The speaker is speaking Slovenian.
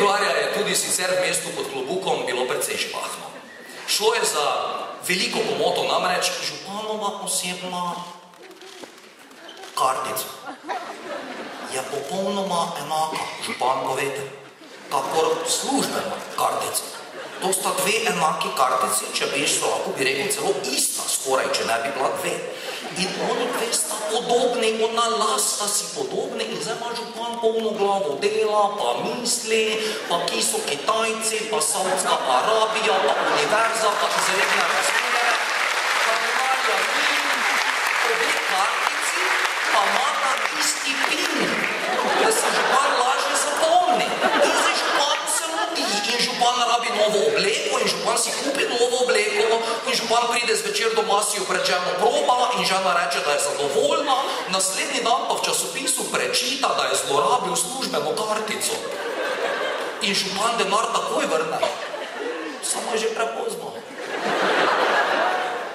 februarja je tudi sicer v mestu pod Klobukom bilo precej špahno. Šlo je za veliko pomoto, namreč županova osebna kartica je popolnoma enaka, župan povete, kakor službena kartica. To sta dve enaki kartici, če bi šlo, lahko bi rekel celo ista skoraj, če ne bi bila dve. In oni dve sta podobni, ona las sta si podobni in zdaj ima župan polno glavo dela, pa misli, pa ki so Kitajci, pa Saudska Arabija, pa univerza, pa izredne razmere, pa denarja ni, obe kartici pa imata isti pin, da se župan lažje zapomni. In zdaj župan se mudi in župan rabi novo obleko in župan si kupi novo obleko in župan pride zvečer doma, si jo pred ženo proba in žena reče, da je zadovoljna, naslednji dan pa v časopisu prečita, da je zlorabil službeno kartico. In župan denar takoj vrne.